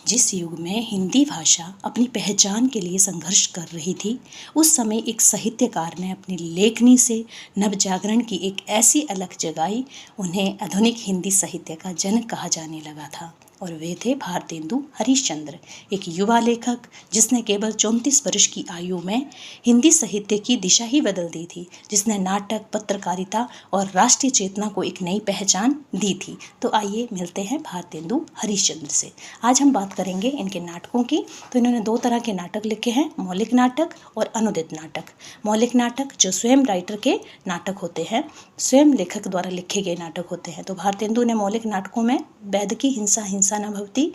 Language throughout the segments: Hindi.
जिस युग में हिंदी भाषा अपनी पहचान के लिए संघर्ष कर रही थी, उस समय एक साहित्यकार ने अपनी लेखनी से नवजागरण की एक ऐसी अलख जगाई, उन्हें आधुनिक हिंदी साहित्य का जनक कहा जाने लगा था। और वे थे भारतेंदु हरिश्चंद्र, एक युवा लेखक जिसने केवल 34 वर्ष की आयु में हिंदी साहित्य की दिशा ही बदल दी थी, जिसने नाटक, पत्रकारिता और राष्ट्रीय चेतना को एक नई पहचान दी थी। तो आइए मिलते हैं भारतेंदु हरिश्चंद्र से। आज हम बात करेंगे इनके नाटकों की। तो इन्होंने 2 तरह के नाटक लिखे हैं, मौलिक नाटक और अनुदित नाटक। मौलिक नाटक जो स्वयं राइटर के नाटक होते हैं, स्वयं लेखक द्वारा लिखे गए नाटक होते हैं। तो भारतेंदु ने मौलिक नाटकों में वैद की हिंसा हिंसा न भवती,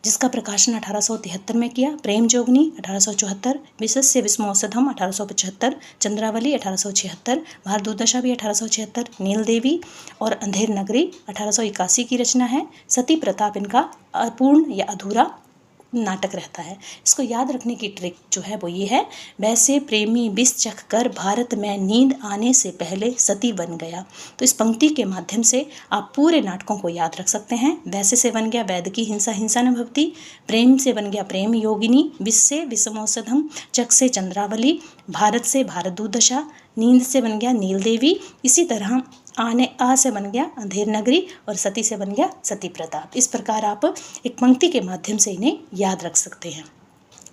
जिसका प्रकाशन 1873 में किया, प्रेम जोगनी 1874, विशस्य विस्मोषधम 1875, चंद्रावली 1876, भारदुर्दशा भी 1876, नील देवी और अंधेर नगरी 1881 की रचना है। सती प्रताप इनका अपूर्ण या अधूरा नाटक रहता है। इसको याद रखने की ट्रिक जो है वो ये है, वैसे प्रेमी विष चख कर भारत में नींद आने से पहले सती बन गया। तो इस पंक्ति के माध्यम से आप पूरे नाटकों को याद रख सकते हैं। वैसे से बन गया वैद की हिंसा हिंसा न भवती, प्रेम से बन गया प्रेम योगिनी, विष से विषमौषधम, चख से चंद्रावली, भारत से भारत दुर्दशा, नींद से बन गया नील देवी, इसी तरह आने आ से बन गया अंधेर नगरी और सती से बन गया सती प्रताप। इस प्रकार आप एक पंक्ति के माध्यम से इन्हें याद रख सकते हैं।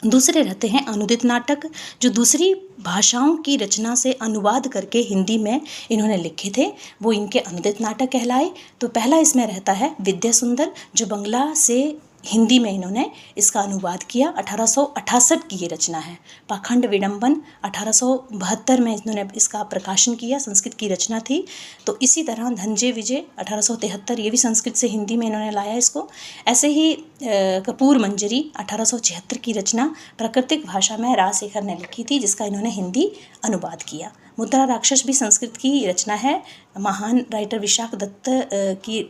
दूसरे रहते हैं अनुदित नाटक, जो दूसरी भाषाओं की रचना से अनुवाद करके हिंदी में इन्होंने लिखे थे, वो इनके अनुदित नाटक कहलाए। तो पहला इसमें रहता है विद्या सुंदर, जो बंगला से हिंदी में इन्होंने इसका अनुवाद किया। 1868 की ये रचना है। पाखंड विडंबन 1872 में इन्होंने इसका प्रकाशन किया, संस्कृत की रचना थी। तो इसी तरह धनंजय विजय 1873, ये भी संस्कृत से हिंदी में इन्होंने लाया इसको। ऐसे ही कपूर मंजरी 1876 की रचना प्राकृतिक भाषा में राजशेखर ने लिखी थी, जिसका इन्होंने हिंदी अनुवाद किया। मुद्रा राक्षस भी संस्कृत की रचना है, महान राइटर विशाख दत्त की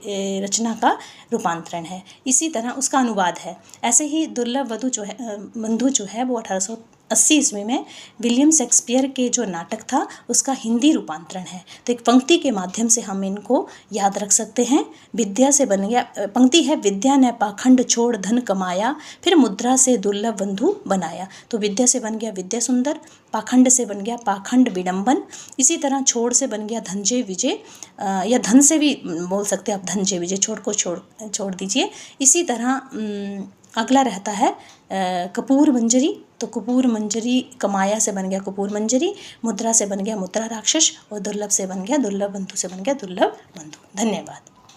रचना का रूपांतरण है, इसी तरह उसका अनुवाद है। ऐसे ही दुर्लभ वधु जो है बंधु जो है वो 1880 ईस्वी में विलियम शेक्सपियर के जो नाटक था उसका हिंदी रूपांतरण है। तो एक पंक्ति के माध्यम से हम इनको याद रख सकते हैं। विद्या से बन गया, पंक्ति है, विद्या ने पाखंड छोड़ धन कमाया, फिर मुद्रा से दुर्लभ बंधु बनाया। तो विद्या से बन गया विद्या सुंदर, पाखंड से बन गया पाखंड विडंबन, इसी तरह छोड़ से बन गया धनंजय विजय, या धन से भी बोल सकते हैं आप, धनंजय विजय, छोड़ को छोड़ दीजिए। इसी तरह अगला रहता है कपूर मंजरी। तो कपूर मंजरी कमाया से बन गया कपूर मंजरी, मुद्रा से बन गया मुद्रा राक्षस और दुर्लभ से बन गया दुर्लभ बंधु से बन गया दुर्लभ बंधु। धन्यवाद।